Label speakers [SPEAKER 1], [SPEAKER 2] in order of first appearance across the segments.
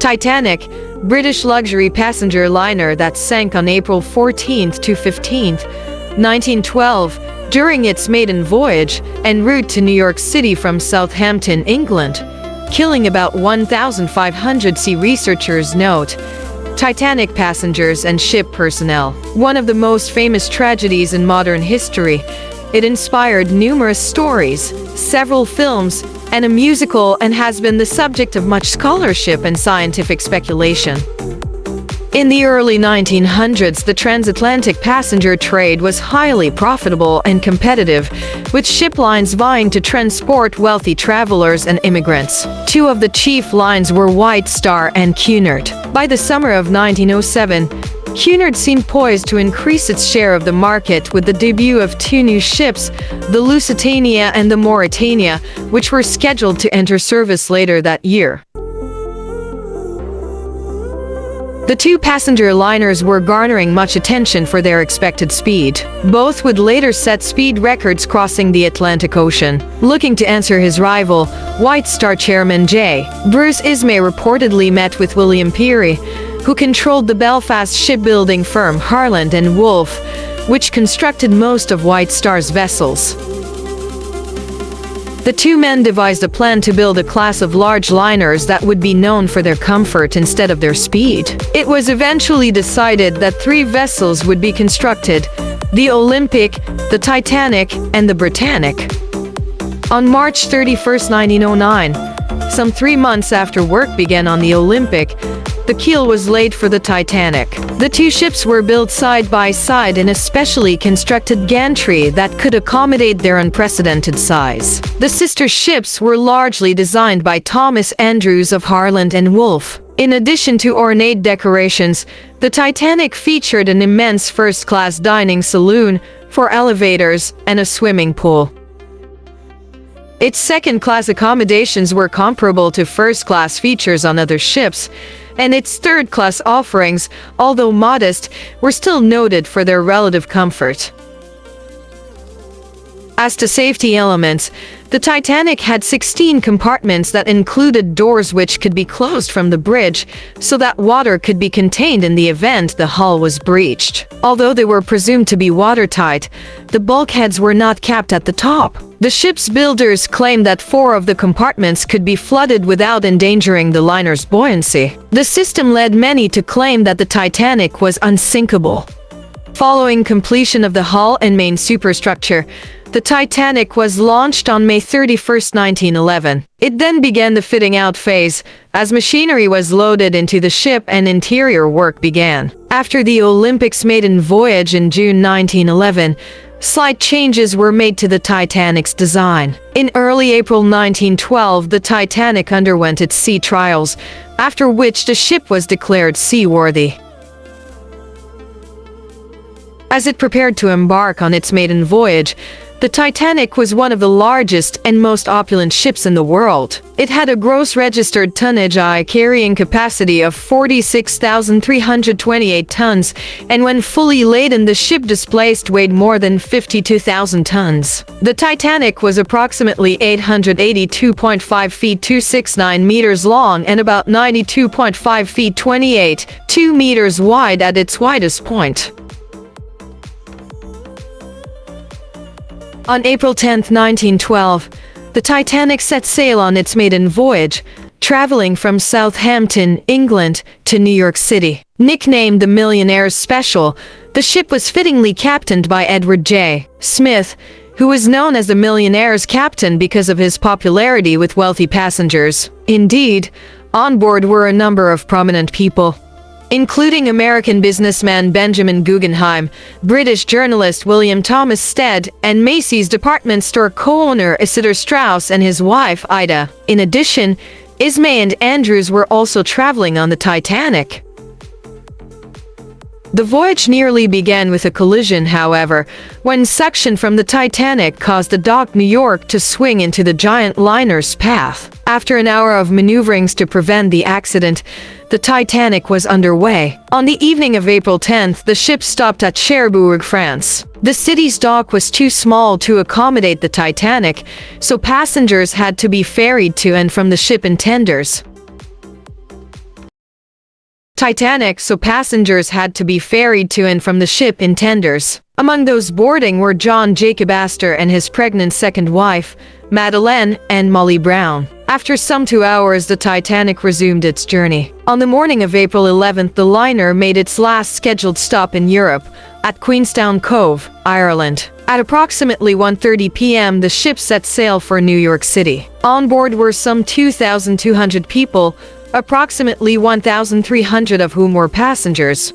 [SPEAKER 1] Titanic, British luxury passenger liner that sank on April 14th to 15th, 1912, during its maiden voyage en route to New York City from Southampton, England, killing about 1,500 sea researchers note. Titanic passengers and ship personnel. One of the most famous tragedies in modern history, it inspired numerous stories, several films, and a musical, and has been the subject of much scholarship and scientific speculation. In the early 1900s, the transatlantic passenger trade was highly profitable and competitive, with ship lines vying to transport wealthy travelers and immigrants. Two of the chief lines were White Star and Cunard. By the summer of 1907, Cunard seemed poised to increase its share of the market with the debut of two new ships, the Lusitania and the Mauretania, which were scheduled to enter service later that year. The two passenger liners were garnering much attention for their expected speed. Both would later set speed records crossing the Atlantic Ocean. Looking to answer his rival, White Star chairman J. Bruce Ismay reportedly met with William Peary, who controlled the Belfast shipbuilding firm Harland and Wolff, which constructed most of White Star's vessels. The two men devised a plan to build a class of large liners that would be known for their comfort instead of their speed. It was eventually decided that three vessels would be constructed: the Olympic, the Titanic, and the Britannic. On March 31, 1909, some 3 months after work began on the Olympic, the keel was laid for the Titanic. The two ships were built side by side in a specially constructed gantry that could accommodate their unprecedented size. The sister ships were largely designed by Thomas Andrews of Harland and Wolff. In addition to ornate decorations, the Titanic featured an immense first-class dining saloon, 4 elevators, and a swimming pool. Its second-class accommodations were comparable to first-class features on other ships, and its third-class offerings, although modest, were still noted for their relative comfort. As to safety elements, the Titanic had 16 compartments that included doors which could be closed from the bridge, so that water could be contained in the event the hull was breached. Although they were presumed to be watertight, the bulkheads were not capped at the top. The ship's builders claimed that 4 of the compartments could be flooded without endangering the liner's buoyancy. The system led many to claim that the Titanic was unsinkable. Following completion of the hull and main superstructure, the Titanic was launched on May 31, 1911. It then began the fitting out phase, as machinery was loaded into the ship and interior work began. After the Olympic's maiden voyage in June 1911, slight changes were made to the Titanic's design. In early April 1912, the Titanic underwent its sea trials, after which the ship was declared seaworthy. As it prepared to embark on its maiden voyage, the Titanic was one of the largest and most opulent ships in the world. It had a gross registered tonnage carrying capacity of 46,328 tons, and when fully laden the ship displaced weighed more than 52,000 tons. The Titanic was approximately 882.5 feet 269 meters long and about 92.5 feet 2 meters wide at its widest point. On April 10, 1912, the Titanic set sail on its maiden voyage, traveling from Southampton, England, to New York City. Nicknamed the Millionaire's Special, the ship was fittingly captained by Edward J. Smith, who was known as the Millionaire's Captain because of his popularity with wealthy passengers. Indeed, on board were a number of prominent people, including American businessman Benjamin Guggenheim, British journalist William Thomas Stead, and Macy's department store co-owner Isidor Straus and his wife Ida. In addition, Ismay and Andrews were also traveling on the Titanic. The voyage nearly began with a collision, however, when suction from the Titanic caused the docked New York to swing into the giant liner's path. After an hour of maneuverings to prevent the accident, the Titanic was underway. On the evening of April 10th, the ship stopped at Cherbourg, France. The city's dock was too small to accommodate the Titanic, so passengers had to be ferried to and from the ship in tenders. Titanic, so passengers had to be ferried to and from the ship in tenders. Among those boarding were John Jacob Astor and his pregnant second wife, Madeleine and Molly Brown. After some 2 hours, the Titanic resumed its journey. On the morning of April 11th, the liner made its last scheduled stop in Europe, at Queenstown Cove, Ireland. At approximately 1:30 p.m., the ship set sail for New York City. On board were some 2,200 people, approximately 1,300 of whom were passengers.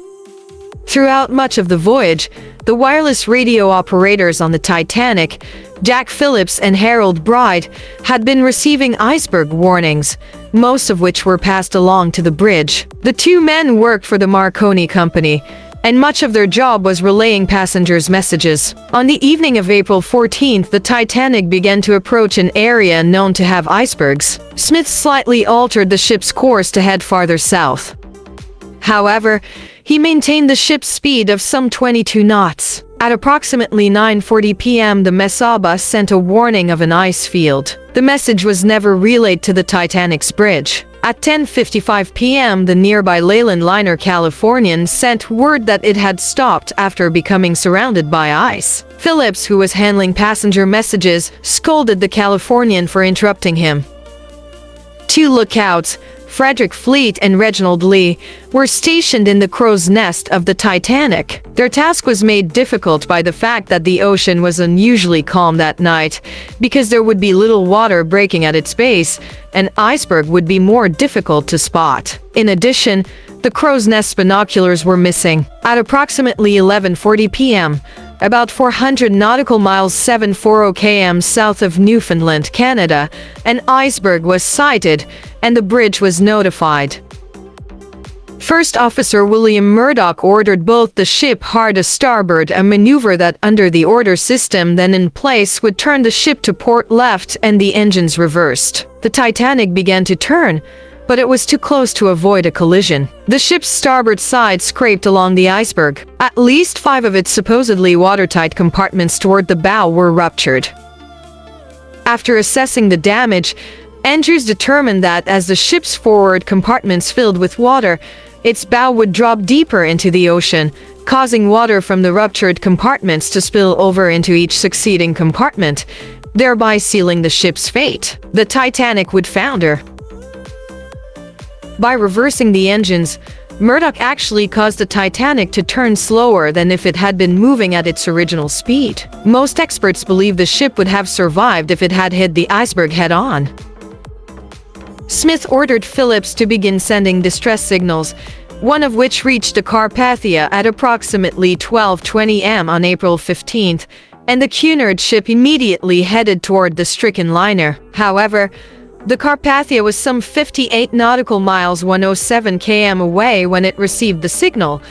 [SPEAKER 1] Throughout much of the voyage, the wireless radio operators on the Titanic, Jack Phillips and Harold Bride, had been receiving iceberg warnings, most of which were passed along to the bridge. The two men worked for the Marconi Company, and much of their job was relaying passengers' messages. On the evening of April 14th, the Titanic began to approach an area known to have icebergs. Smith slightly altered the ship's course to head farther south. However, he maintained the ship's speed of some 22 knots. At approximately 9:40 p.m., the Mesaba sent a warning of an ice field. The message was never relayed to the Titanic's bridge. At 10:55 p.m., the nearby Leyland liner Californian sent word that it had stopped after becoming surrounded by ice. Phillips, who was handling passenger messages, scolded the Californian for interrupting him. Two lookouts, Frederick Fleet and Reginald Lee, were stationed in the crow's nest of the Titanic. Their task was made difficult by the fact that the ocean was unusually calm that night, because there would be little water breaking at its base, and iceberg would be more difficult to spot. In addition, the crow's nest binoculars were missing. At approximately 11:40 p.m., about 400 nautical miles 740 km south of Newfoundland, Canada, an iceberg was sighted, and the bridge was notified. First Officer William Murdoch ordered both the ship hard to starboard, a maneuver that, under the order system then in place, would turn the ship to port left and the engines reversed. The Titanic began to turn, but it was too close to avoid a collision. The ship's starboard side scraped along the iceberg. At least 5 of its supposedly watertight compartments toward the bow were ruptured. After assessing the damage, Andrews determined that as the ship's forward compartments filled with water, its bow would drop deeper into the ocean, causing water from the ruptured compartments to spill over into each succeeding compartment, thereby sealing the ship's fate. The Titanic would founder. By reversing the engines, Murdoch actually caused the Titanic to turn slower than if it had been moving at its original speed. Most experts believe the ship would have survived if it had hit the iceberg head-on. Smith ordered Phillips to begin sending distress signals, one of which reached the Carpathia at approximately 12:20 am on April 15th, and the Cunard ship immediately headed toward the stricken liner. However, the Carpathia was some 58 nautical miles 107 km away when it received the signal,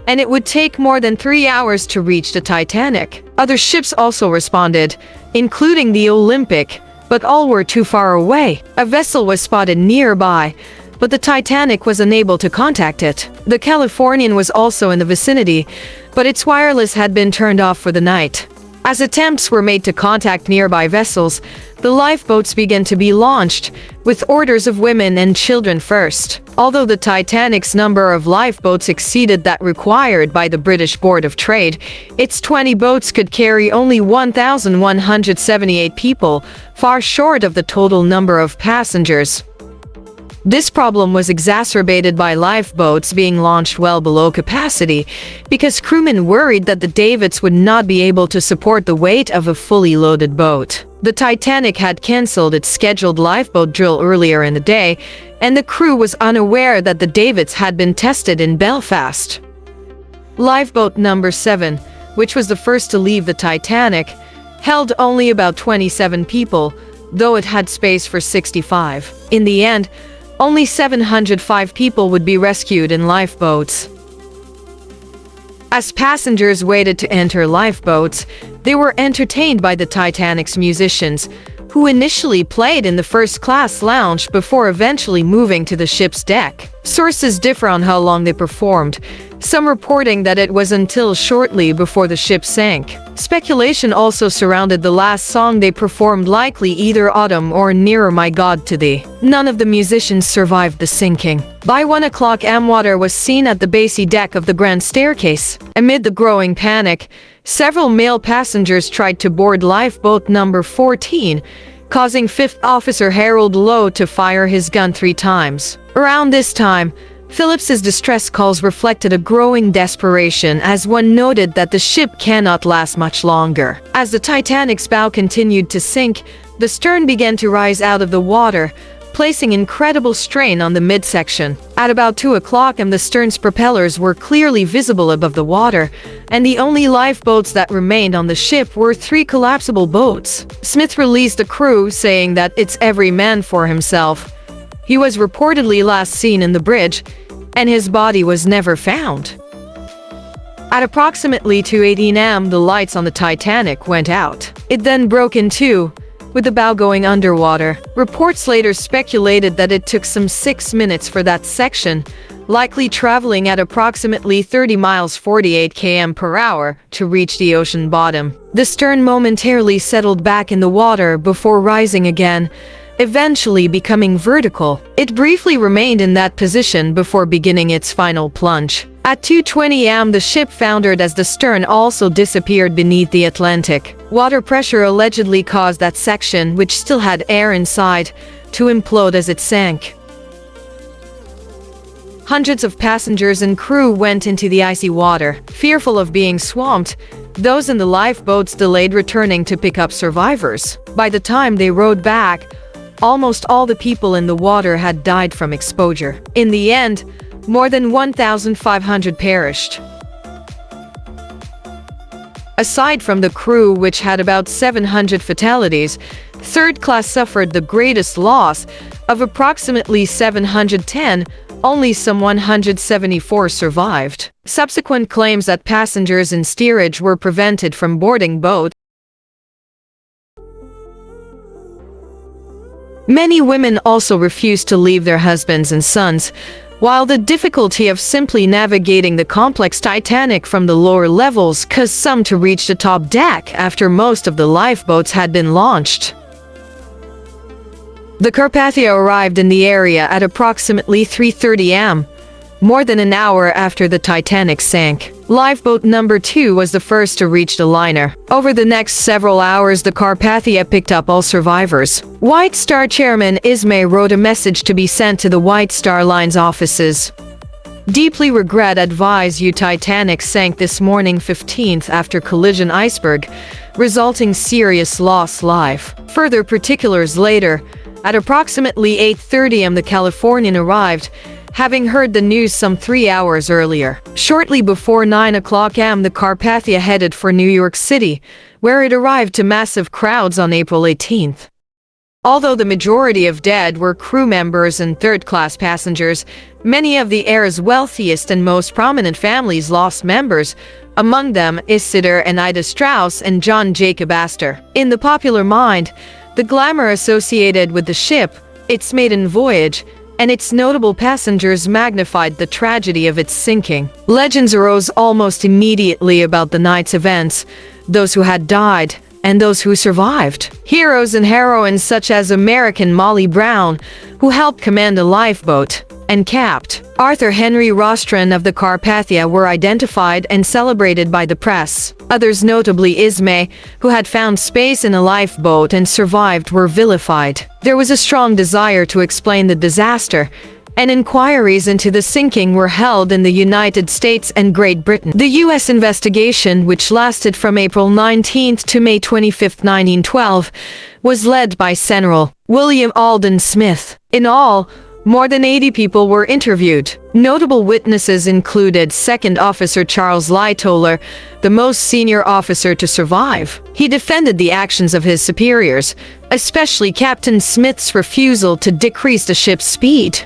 [SPEAKER 1] and it would take more than 3 hours to reach the Titanic. Other ships also responded, including the Olympic, but all were too far away. A vessel was spotted nearby, but the Titanic was unable to contact it. The Californian was also in the vicinity, but its wireless had been turned off for the night. As attempts were made to contact nearby vessels, the lifeboats began to be launched, with orders of women and children first. Although the Titanic's number of lifeboats exceeded that required by the British Board of Trade, its 20 boats could carry only 1,178 people, far short of the total number of passengers. This problem was exacerbated by lifeboats being launched well below capacity, because crewmen worried that the davits would not be able to support the weight of a fully loaded boat. The Titanic had cancelled its scheduled lifeboat drill earlier in the day, and the crew was unaware that the davits had been tested in Belfast. Lifeboat number 7, which was the first to leave the Titanic, held only about 27 people, though it had space for 65. In the end, only 705 people would be rescued in lifeboats. As passengers waited to enter lifeboats, they were entertained by the Titanic's musicians, who initially played in the first-class lounge before eventually moving to the ship's deck. Sources differ on how long they performed, some reporting that it was until shortly before the ship sank. Speculation also surrounded the last song they performed, likely either Autumn or Nearer My God to Thee. None of the musicians survived the sinking. By 1 o'clock am water was seen at the bassy deck of the grand staircase. Amid the growing panic, several male passengers tried to board lifeboat number 14, causing 5th Officer Harold Lowe to fire his gun 3 times. Around this time, Phillips's distress calls reflected a growing desperation, as one noted that the ship cannot last much longer. As the Titanic's bow continued to sink, the stern began to rise out of the water, placing incredible strain on the midsection. At about 2 o'clock the stern's propellers were clearly visible above the water, and the only lifeboats that remained on the ship were 3 collapsible boats. Smith released the crew, saying that it's every man for himself. He was reportedly last seen in the bridge, and his body was never found. At approximately 2:18 am, the lights on the Titanic went out. It then broke in two, with the bow going underwater. Reports later speculated that it took some 6 minutes for that section, likely traveling at approximately 30 miles 48 km per hour, to reach the ocean bottom. The stern momentarily settled back in the water before rising again, eventually becoming vertical. It briefly remained in that position before beginning its final plunge. At 2:20 am, the ship foundered as the stern also disappeared beneath the Atlantic. Water pressure allegedly caused that section, which still had air inside, to implode as it sank. Hundreds of passengers and crew went into the icy water. Fearful of being swamped, those in the lifeboats delayed returning to pick up survivors. By the time they rowed back, almost all the people in the water had died from exposure. In the end, more than 1,500 perished. Aside from the crew, which had about 700 fatalities, third class suffered the greatest loss. Of approximately 710, only some 174 survived. Subsequent claims that passengers in steerage were prevented from boarding boats. Many women also refused to leave their husbands and sons, while the difficulty of simply navigating the complex Titanic from the lower levels caused some to reach the top deck after most of the lifeboats had been launched. The Carpathia arrived in the area at approximately 3:30 am, more than an hour after the Titanic sank. Lifeboat number 2 was the first to reach the liner. Over the next several hours, the Carpathia picked up all survivors. White Star Chairman Ismay wrote a message to be sent to the White Star Line's offices. Deeply regret, advise you, Titanic sank this morning 15th after collision iceberg, resulting serious loss life. Further particulars later. At approximately 8:30 am, the Californian arrived, having heard the news some 3 hours earlier. Shortly before 9 o'clock am, the Carpathia headed for New York City, where it arrived to massive crowds on April 18th. Although the majority of dead were crew members and third-class passengers, many of the air's wealthiest and most prominent families lost members, among them Isidor and Ida Strauss and John Jacob Astor. In the popular mind, the glamour associated with the ship, its maiden voyage, and its notable passengers magnified the tragedy of its sinking. Legends arose almost immediately about the night's events, those who had died, and those who survived. Heroes and heroines such as American Molly Brown, who helped command a lifeboat, and Capt. Arthur Henry Rostron of the Carpathia were identified and celebrated by the press. Others, notably Ismay, who had found space in a lifeboat and survived, were vilified. There was a strong desire to explain the disaster, and inquiries into the sinking were held in the United States and Great Britain. The U.S. investigation, which lasted from April 19 to May 25, 1912, was led by General William Alden Smith. In all, more than 80 people were interviewed. Notable witnesses included Second Officer Charles Lightoller, the most senior officer to survive. He defended the actions of his superiors, especially Captain Smith's refusal to decrease the ship's speed.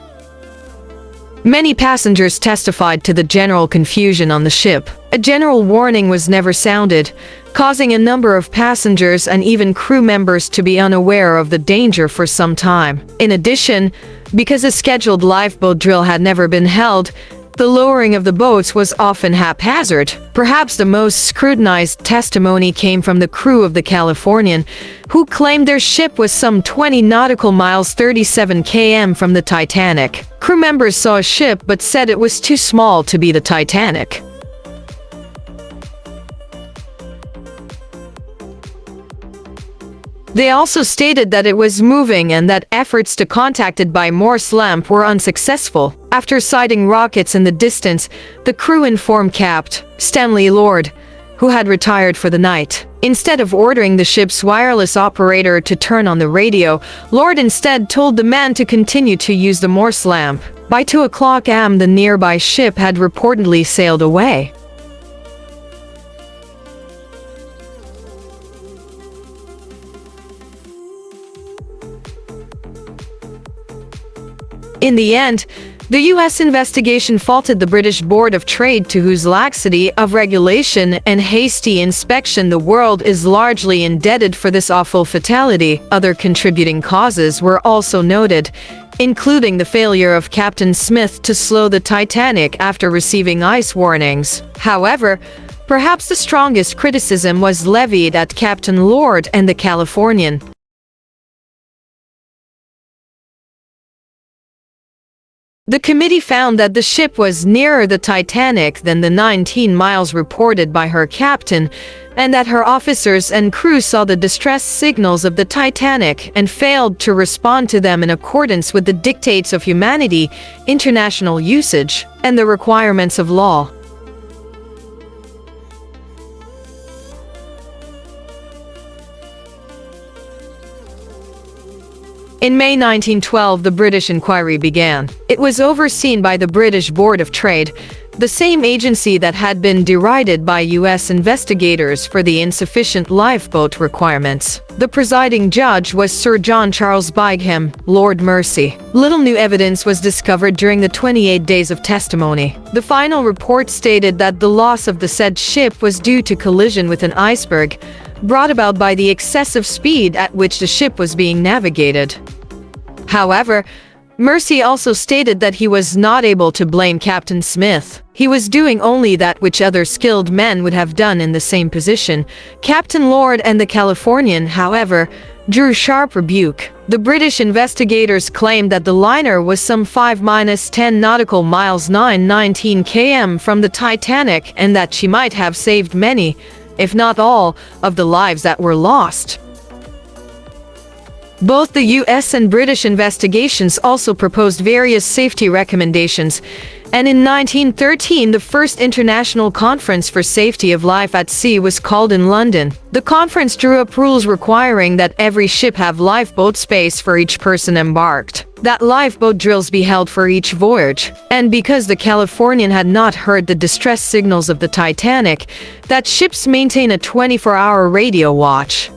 [SPEAKER 1] Many passengers testified to the general confusion on the ship. A general warning was never sounded, causing a number of passengers and even crew members to be unaware of the danger for some time. In addition, because a scheduled lifeboat drill had never been held, the lowering of the boats was often haphazard. Perhaps the most scrutinized testimony came from the crew of the Californian, who claimed their ship was some 20 nautical miles 37 km from the Titanic. Crew members saw a ship but said it was too small to be the Titanic. They also stated that it was moving and that efforts to contact it by Morse lamp were unsuccessful. After sighting rockets in the distance, the crew informed Capt. Stanley Lord, who had retired for the night. Instead of ordering the ship's wireless operator to turn on the radio, Lord instead told the man to continue to use the Morse lamp. By 2 a.m., the nearby ship had reportedly sailed away. In the end, the U.S. investigation faulted the British Board of Trade, to whose laxity of regulation and hasty inspection the world is largely indebted for this awful fatality. Other contributing causes were also noted, including the failure of Captain Smith to slow the Titanic after receiving ice warnings. However, perhaps the strongest criticism was levied at Captain Lord and the Californian. The committee found that the ship was nearer the Titanic than the 19 miles reported by her captain, and that her officers and crew saw the distress signals of the Titanic and failed to respond to them in accordance with the dictates of humanity, international usage, and the requirements of law. In May 1912, the British inquiry began. It was overseen by the British Board of Trade, the same agency that had been derided by U.S. investigators for the insufficient lifeboat requirements. The presiding judge was Sir John Charles Bigham, Lord Mersey. Little new evidence was discovered during the 28 days of testimony. The final report stated that the loss of the said ship was due to collision with an iceberg, brought about by the excessive speed at which the ship was being navigated. However, Mersey also stated that he was not able to blame Captain Smith. He was doing only that which other skilled men would have done in the same position. Captain Lord and the Californian, however, drew sharp rebuke. The British investigators claimed that the liner was some 5-10 nautical miles 919 km from the Titanic, and that she might have saved many, if not all, of the lives that were lost. Both the U.S. and British investigations also proposed various safety recommendations, and in 1913 the first International Conference for Safety of Life at Sea was called in London. The conference drew up rules requiring that every ship have lifeboat space for each person embarked, that lifeboat drills be held for each voyage, and because the Californian had not heard the distress signals of the Titanic, that ships maintain a 24-hour radio watch.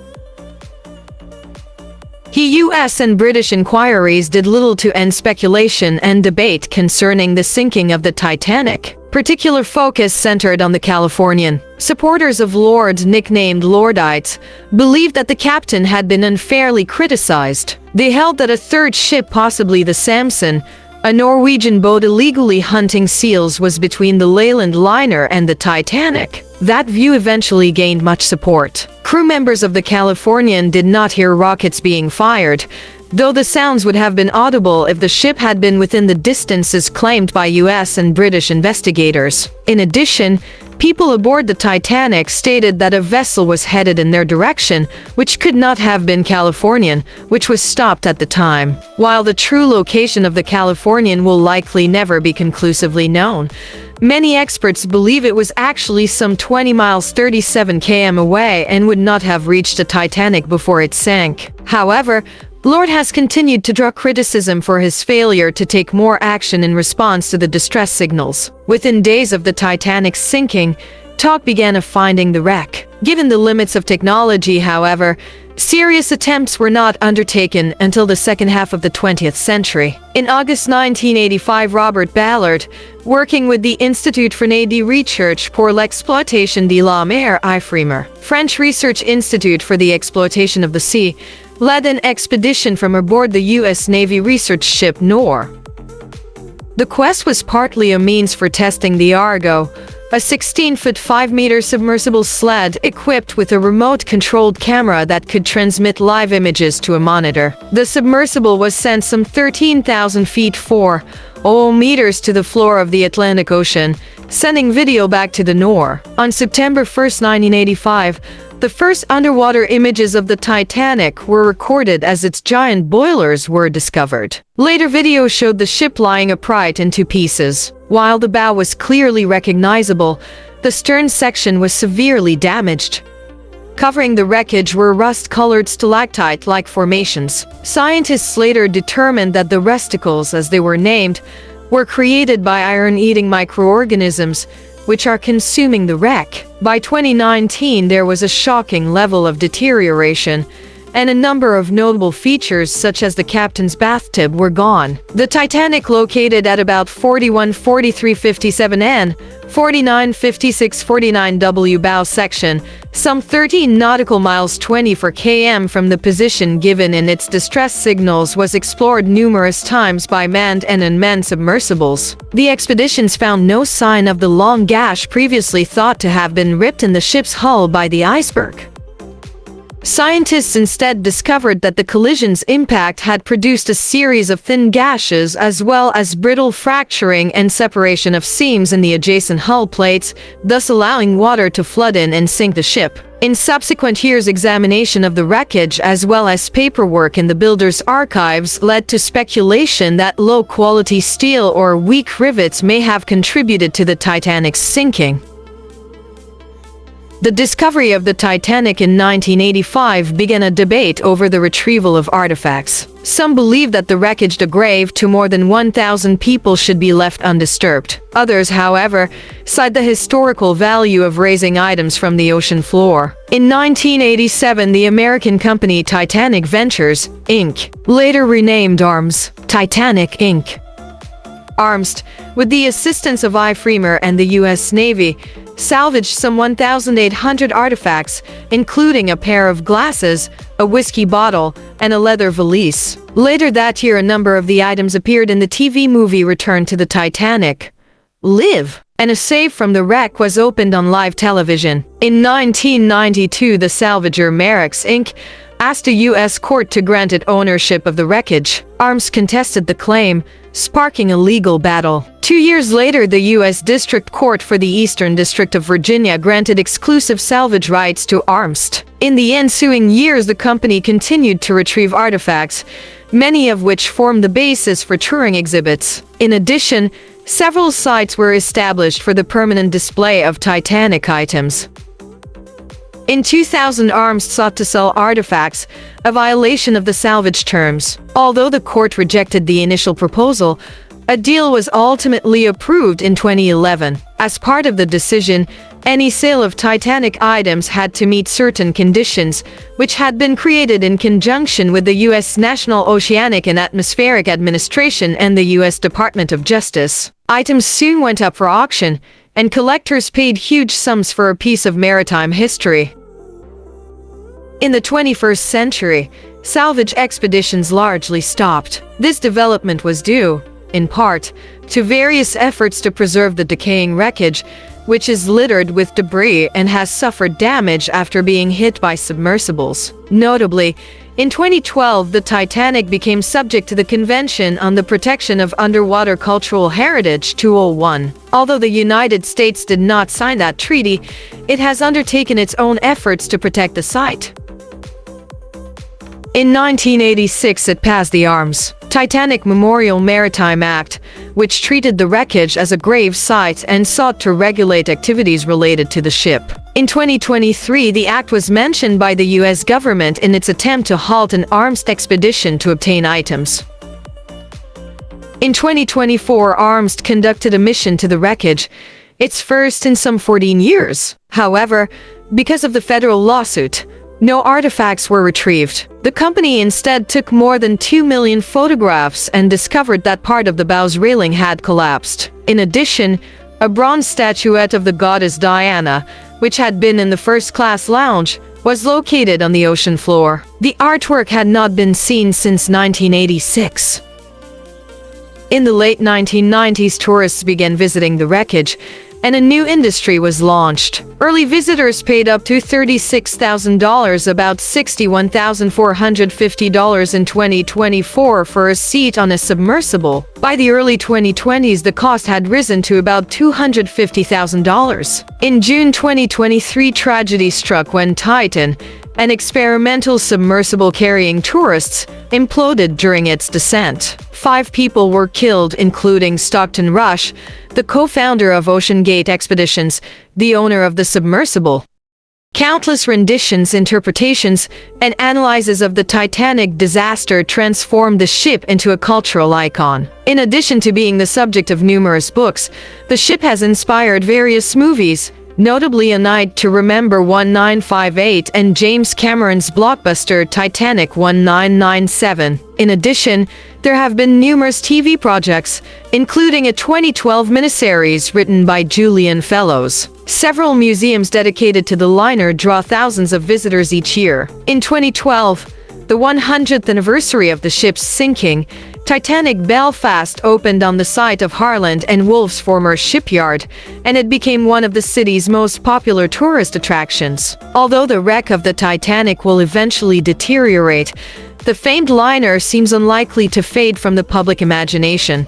[SPEAKER 1] U.S. and British inquiries did little to end speculation and debate concerning the sinking of the Titanic. Particular focus centered on the Californian. Supporters of Lord, nicknamed Lordites, believed that the captain had been unfairly criticized. They held that a third ship, possibly the Samson, a Norwegian boat illegally hunting seals, was between the Leyland liner and the Titanic. That view eventually gained much support. Crew members of the Californian did not hear rockets being fired, though the sounds would have been audible if the ship had been within the distances claimed by U.S. and British investigators. In addition, people aboard the Titanic stated that a vessel was headed in their direction, which could not have been Californian, which was stopped at the time. While the true location of the Californian will likely never be conclusively known, many experts believe it was actually some 20 miles 37 km away and would not have reached the Titanic before it sank. However, Lord has continued to draw criticism for his failure to take more action in response to the distress signals. Within days of the Titanic's sinking, talk began of finding the wreck. Given the limits of technology, however, Serious attempts were not undertaken until the second half of the 20th century. In August 1985, Robert Ballard, working with the Institut Français de Recherche pour l'exploitation de la mer (IFREMER), French Research Institute for the Exploitation of the Sea, led an expedition from aboard the U.S. Navy research ship NOR. The quest was partly a means for testing the Argo, a 16-foot 5-meter submersible sled equipped with a remote-controlled camera that could transmit live images to a monitor. The submersible was sent some 13,000 feet 4 meters to the floor of the Atlantic Ocean, sending video back to the NOR. On September 1, 1985, the first underwater images of the Titanic were recorded as its giant boilers were discovered. Later video showed the ship lying upright in two pieces. While the bow was clearly recognizable, the stern section was severely damaged. Covering the wreckage were rust-colored stalactite-like formations. Scientists later determined that the rusticles, as they were named, were created by iron-eating microorganisms, which are consuming the wreck. By 2019, there was a shocking level of deterioration, and a number of notable features such as the captain's bathtub were gone. The Titanic, located at about 414357 N, 495649 W bow section, some 13 nautical miles 24 km from the position given in its distress signals, was explored numerous times by manned and unmanned submersibles. The expeditions found no sign of the long gash previously thought to have been ripped in the ship's hull by the iceberg. Scientists instead discovered that the collision's impact had produced a series of thin gashes as well as brittle fracturing and separation of seams in the adjacent hull plates, thus allowing water to flood in and sink the ship. In subsequent years, examination of the wreckage as well as paperwork in the builder's archives led to speculation that low-quality steel or weak rivets may have contributed to the Titanic's sinking. The discovery of the Titanic in 1985 began a debate over the retrieval of artifacts. Some believe that the wreckage, the grave to more than 1,000 people, should be left undisturbed. Others, however, cite the historical value of raising items from the ocean floor. In 1987, the American company Titanic Ventures, Inc., later renamed ARMS, Titanic Inc., ARMS, with the assistance of IFREMER and the U.S. Navy, salvaged some 1,800 artifacts, including a pair of glasses, a whiskey bottle, and a leather valise. Later that year, a number of the items appeared in the TV movie Return to the Titanic, Live, and a safe from the wreck was opened on live television. In 1992, the salvager Marex Inc. asked a U.S. court to grant it ownership of the wreckage. ARMS contested the claim, sparking a legal battle. 2 years later, the U.S. District Court for the Eastern District of Virginia granted exclusive salvage rights to ARMS. In the ensuing years, the company continued to retrieve artifacts, many of which formed the basis for touring exhibits. In addition, several sites were established for the permanent display of Titanic items. In 2000, ARMS sought to sell artifacts, a violation of the salvage terms. Although the court rejected the initial proposal, a deal was ultimately approved in 2011. As part of the decision, any sale of Titanic items had to meet certain conditions, which had been created in conjunction with the U.S. National Oceanic and Atmospheric Administration and the U.S. Department of Justice. Items soon went up for auction, and collectors paid huge sums for a piece of maritime history. In the 21st century, salvage expeditions largely stopped. This development was due, in part, to various efforts to preserve the decaying wreckage, which is littered with debris and has suffered damage after being hit by submersibles. Notably, in 2012, the Titanic became subject to the Convention on the Protection of Underwater Cultural Heritage 201. Although the United States did not sign that treaty, it has undertaken its own efforts to protect the site. In 1986, it passed the ARMS Titanic Memorial Maritime Act, which treated the wreckage as a grave site and sought to regulate activities related to the ship. In 2023, the act was mentioned by the U.S. government in its attempt to halt an arms expedition to obtain items. In 2024, ARMS conducted a mission to the wreckage, its first in some 14 years. However, because of the federal lawsuit, No artifacts were retrieved. The company instead took more than 2 million photographs and discovered that part of the bow's railing had collapsed. In addition, a bronze statuette of the goddess Diana, which had been in the first-class lounge, was located on the ocean floor. The artwork had not been seen since 1986. In the late 1990s, tourists began visiting the wreckage, and a new industry was launched. Early visitors paid up to $36,000, about $61,450 in 2024, for a seat on a submersible. By the early 2020s, the cost had risen to about $250,000. In June 2023, tragedy struck when Titan, an experimental submersible carrying tourists, imploded during its descent. 5 people were killed, including Stockton Rush, the co-founder of OceanGate Expeditions, the owner of the submersible. Countless renditions, interpretations, and analyses of the Titanic disaster transformed the ship into a cultural icon. In addition to being the subject of numerous books, the ship has inspired various movies, notably A Night to Remember 1958 and James Cameron's blockbuster Titanic 1997. In addition, there have been numerous TV projects, including a 2012 miniseries written by Julian Fellows. Several museums dedicated to the liner draw thousands of visitors each year. In 2012, the 100th anniversary of the ship's sinking, Titanic Belfast opened on the site of Harland and Wolff's former shipyard, and it became one of the city's most popular tourist attractions. Although the wreck of the Titanic will eventually deteriorate, the famed liner seems unlikely to fade from the public imagination.